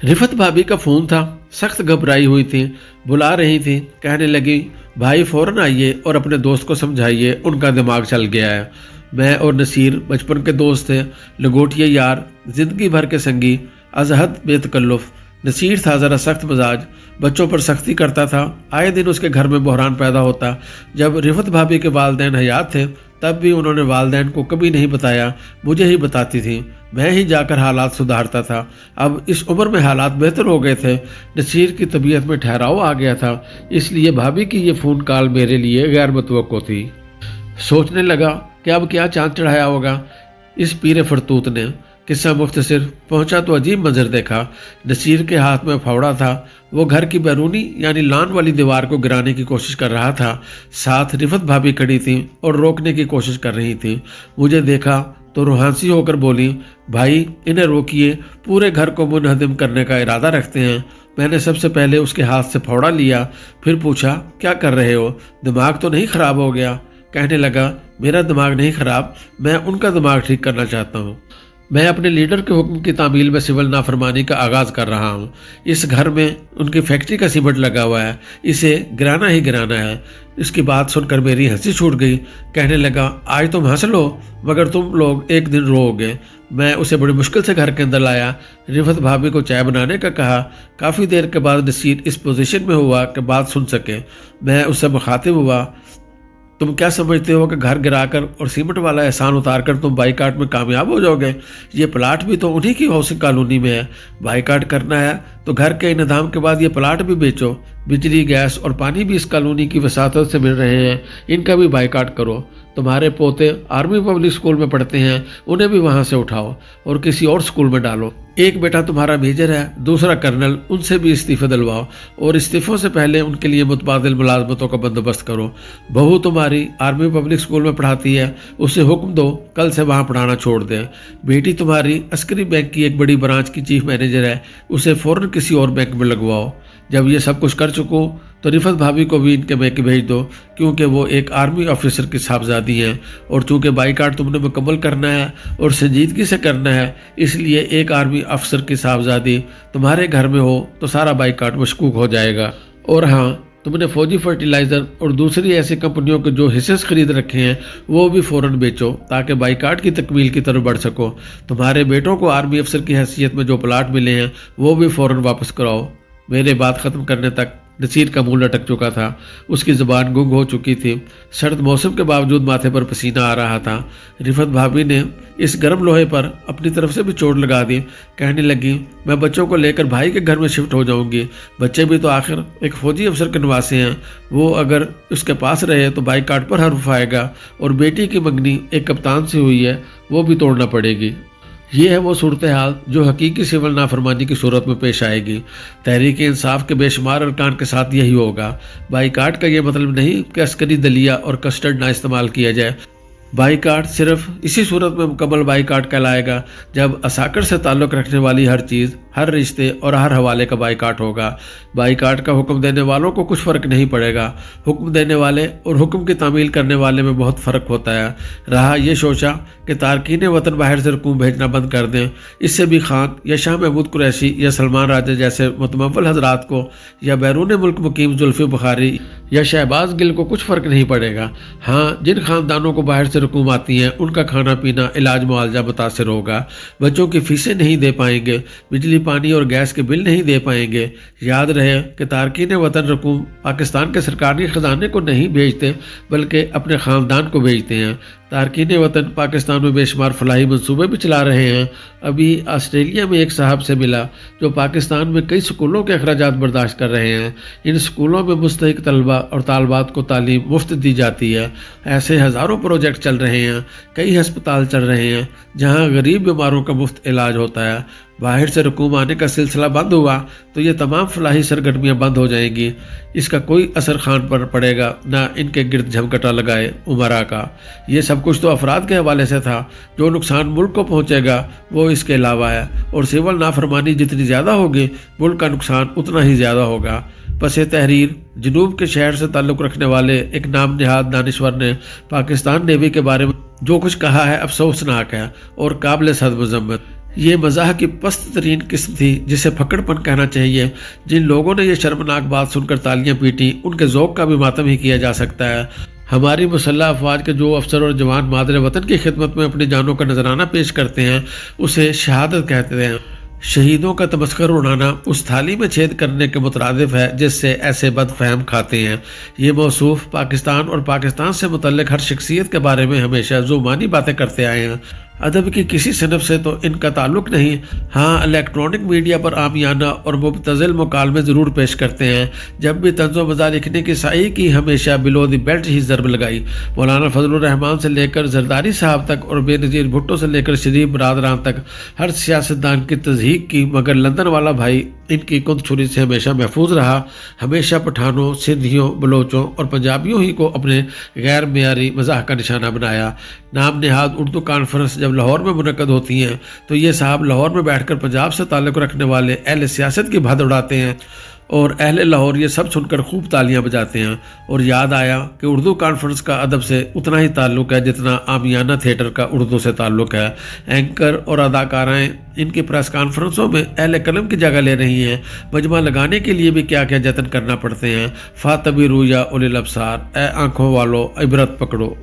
रिफत भाभी का फ़ोन था। सख्त घबराई हुई थी, बुला रही थी, कहने लगी भाई फ़ौरन आइए और अपने दोस्त को समझाइए, उनका दिमाग चल गया है। मैं और नसीर बचपन के दोस्त थे, लंगोटिया यार, ज़िंदगी भर के संगी, अज़हद बेतकल्लुफ़। नसीर था ज़रा सख्त मिजाज, बच्चों पर सख्ती करता था। आए दिन उसके घर में बहरान पैदा होता। जब रिफत भाभी के वालिदैन हयात थे तब भी उन्होंने वालिदैन को कभी नहीं बताया, मुझे ही बताती थी। मैं ही जाकर हालात सुधारता था। अब इस उम्र में हालात बेहतर हो गए थे। नसीर की तबीयत में ठहराव आ गया था, इसलिए भाभी की ये फ़ोन कॉल मेरे लिए गैर मुतवक्को थी। सोचने लगा कि अब क्या चांद चढ़ाया होगा इस पीरे फरतूत ने। किस्सा मुख्तसर, पहुंचा तो अजीब मंजर देखा। नसीर के हाथ में फावड़ा था। वो घर की बैरूनी यानी लान वाली दीवार को गिराने की कोशिश कर रहा था। साथ रिफत भाभी खड़ी थी और रोकने की कोशिश कर रही थी। मुझे देखा तो रूहांसी होकर बोली, भाई इन्हें रोकिए, पूरे घर को मुनहदिम करने का इरादा रखते हैं। मैंने सबसे पहले उसके हाथ से फावड़ा लिया, फिर पूछा क्या कर रहे हो, दिमाग तो नहीं ख़राब हो गया? कहने लगा मेरा दिमाग नहीं ख़राब, मैं उनका दिमाग ठीक करना चाहता हूँ। मैं अपने लीडर के हुक्म की तामील में सिविल नाफरमानी का आगाज़ कर रहा हूँ। इस घर में उनकी फैक्ट्री का सीमेंट लगा हुआ है, इसे गिराना ही गिराना है। इसकी बात सुनकर मेरी हंसी छूट गई। कहने लगा आज तुम हंस लो मगर तुम लोग एक दिन रोओगे। मैं उसे बड़ी मुश्किल से घर के अंदर लाया, रिफत भाभी को चाय बनाने का कहा। काफ़ी देर के बाद नसीर इस पोजीशन में हुआ कि बात सुन सके। मैं उससे मुखातिब हुआ, तुम क्या समझते हो कि घर गिराकर और सीमेंट वाला एहसान उतारकर तुम बाईकाट में कामयाब हो जाओगे? ये प्लाट भी तो उन्हीं की हाउसिंग कॉलोनी में है। बाईकाट करना है तो घर के इंतजाम के बाद ये प्लाट भी बेचो। बिजली, गैस और पानी भी इस कॉलोनी की वसातत से मिल रहे हैं, इनका भी बाईकाट करो। तुम्हारे पोते आर्मी पब्लिक स्कूल में पढ़ते हैं, उन्हें भी वहाँ से उठाओ और किसी और स्कूल में डालो। एक बेटा तुम्हारा मेजर है, दूसरा कर्नल, उनसे भी इस्तीफे दिलवाओ और इस्तीफों से पहले उनके लिए मुतबादिल मुलाजमतों का बंदोबस्त करो। बहू तुम्हारी आर्मी पब्लिक स्कूल में पढ़ाती है, उसे हुक्म दो कल से वहाँ पढ़ाना छोड़ दे। बेटी तुम्हारी अस्करी बैंक की एक बड़ी ब्रांच की चीफ मैनेजर है, उसे फ़ौरन किसी और बैंक में लगवाओ। जब ये सब कुछ कर चुको तो रिफत भाभी को भी इनके बैंक भेज दो, क्योंकि वो एक आर्मी ऑफिसर की साहबजादी हैं और चूँकि बाईकाट तुमने मुकम्मल करना है और संजीदगी से करना है, इसलिए एक आर्मी अफसर की साहबजादी तुम्हारे घर में हो तो सारा बाईकाट मशकूक हो जाएगा। और हाँ, तुमने फौजी फर्टिलाइज़र और दूसरी ऐसी कंपनियों के जो हिस्से खरीद रखे हैं वो भी फ़ौरन बेचो ताकि बाईकाट की तकमील की तरफ बढ़ सको। तुम्हारे बेटों को आर्मी अफसर की हैसियत में जो प्लाट मिले हैं वो भी फ़ौरन वापस कराओ। मेरे बात ख़त्म करने तक नसीर का मुंह लटक चुका था, उसकी ज़ुबान गुंग हो चुकी थी। सर्द मौसम के बावजूद माथे पर पसीना आ रहा था। रिफत भाभी ने इस गर्म लोहे पर अपनी तरफ से भी चोट लगा दी। कहने लगी मैं बच्चों को लेकर भाई के घर में शिफ्ट हो जाऊंगी। बच्चे भी तो आखिर एक फ़ौजी अफसर के नवासे हैं, वो अगर उसके पास रहे तो बाईकाट पर हर्फ आएगा। और बेटी की मंगनी एक कप्तान से हुई है, वो भी तोड़ना पड़ेगी। ये है वो सूरत हाल जो हकीकी सिविल नाफरमानी की सूरत में पेश आएगी। तहरीक इंसाफ के बेशुमार अरकान के साथ यही होगा। बाईकाट का ये मतलब नहीं कि अस्करी दलिया और कस्टर्ड ना इस्तेमाल किया जाए। बाईकाट सिर्फ इसी सूरत में मुकम्मल बाईकाट कहलाएगा जब असाकर से ताल्लुक़ रखने वाली हर चीज़, हर रिश्ते और हर हवाले का बाईकाट होगा। बाईकाट का हुक्म देने वालों को कुछ फ़र्क नहीं पड़ेगा। हुक्म देने वाले और हुक्म की तामील करने वाले में बहुत फ़र्क होता है। रहा ये सोचा कि तारकीन वतन बाहर से रकूम भेजना बंद कर दें, इससे भी खान या शाह महमूद कुरैशी या सलमान राजा जैसे मुतमव्वल हजरात को या बैरून मुल्क मुकीम जुल्फ़ी बुखारी या शहबाज गिल को कुछ फ़र्क नहीं पड़ेगा। हाँ, जिन ख़ानदानों को बाहर से रकूम आती हैं उनका खाना पीना, इलाज मुआवजा मुतासर होगा। बच्चों की फ़ीसें नहीं दे पाएंगे, बिजली पानी और गैस के बिल नहीं दे पाएंगे। याद रहे कि तारकीन वतन रकूम पाकिस्तान के सरकारी ख़जाने को नहीं भेजते बल्कि अपने ख़ानदान को भेजते हैं। तारकीन वतन पाकिस्तान में बेशुमार फलाही मंसूबे भी चला रहे हैं। अभी ऑस्ट्रेलिया में एक साहब से मिला जो पाकिस्तान में कई स्कूलों के अखराजात बर्दाश्त कर रहे हैं। इन स्कूलों में मुस्तहिक तलबा और तालबात को तालीम मुफ्त दी जाती है। ऐसे हज़ारों प्रोजेक्ट चल रहे हैं, कई हस्पताल चल रहे हैं जहां गरीब बीमारों का मुफ्त इलाज होता है। बाहर से रकूम आने का सिलसिला बंद हुआ तो ये तमाम फलाही सरगर्मियाँ बंद हो जाएंगी। इसका कोई असर खान पर पड़ेगा ना इनके गिरद झमकटा लगाए उमरा का। ये सब कुछ तो अफराद के हवाले से था, जो नुकसान मुल्क को पहुँचेगा वो इसके अलावा है। और सिविल नाफरमानी जितनी ज़्यादा होगी मुल्क का नुकसान उतना ही ज़्यादा होगा। पसे तहरीर जनूब के शहर से ताल्लुक़ रखने वाले एक नाम निहाद दानिश्वर ने पाकिस्तान नेवी के बारे में जो कुछ कहा है अफसोसनाक है और काबिल सद मज़म्मत। یہ مزاح کی پست ترین قسم تھی جسے پھکڑ پن کہنا چاہیے۔ جن لوگوں نے یہ شرمناک بات سن کر تالیاں پیٹی ان کے ذوق کا بھی ماتم ہی کیا جا سکتا ہے۔ ہماری مسلح افواج کے جو افسر اور جوان مادر وطن کی خدمت میں اپنی جانوں کا نذرانہ پیش کرتے ہیں اسے شہادت کہتے ہیں۔ شہیدوں کا تمسخر اڑانا اس تھالی میں چھید کرنے کے مترادف ہے جس سے ایسے بد فہم کھاتے ہیں۔ یہ موصوف پاکستان اور پاکستان سے متعلق ہر شخصیت کے بارے میں ہمیشہ زبانی باتیں کرتے آئے ہیں۔ ادب کی کسی صنف سے تو ان کا تعلق نہیں، ہاں الیکٹرانک میڈیا پر عامیانہ اور مبتذل مکالمے ضرور پیش کرتے ہیں۔ جب بھی طنز و مزاح لکھنے کی سعی کی ہمیشہ بلو دی بیلٹ ہی ضرب لگائی۔ مولانا فضل الرحمان سے لے کر زرداری صاحب تک اور بے نظیر بھٹو سے لے کر شریف برادران تک ہر سیاستدان کی تضحیک کی، مگر لندن والا بھائی ان کی کند چھری سے ہمیشہ محفوظ رہا۔ ہمیشہ پٹھانوں، سندھیوں، بلوچوں اور پنجابیوں ہی کو اپنے غیر معیاری مزاح کا نشانہ بنایا۔ نام نہاد اردو کانفرنس جب لاہور میں منعقد ہوتی ہیں تو یہ صاحب لاہور میں بیٹھ کر پنجاب سے تعلق رکھنے والے اہل سیاست کی بھد اڑاتے ہیں اور اہل لاہور یہ سب سن کر خوب تالیاں بجاتے ہیں۔ اور یاد آیا کہ اردو کانفرنس کا ادب سے اتنا ہی تعلق ہے جتنا عامیانہ تھیٹر کا اردو سے تعلق ہے۔ اینکر اور اداکارائیں ان کی پریس کانفرنسوں میں اہل قلم کی جگہ لے رہی ہیں۔ مجمع لگانے کے لیے بھی کیا کیا جتن کرنا پڑتے ہیں۔ فاتبروا یا اولی الابصار، اے آنکھوں والو عبرت پکڑو۔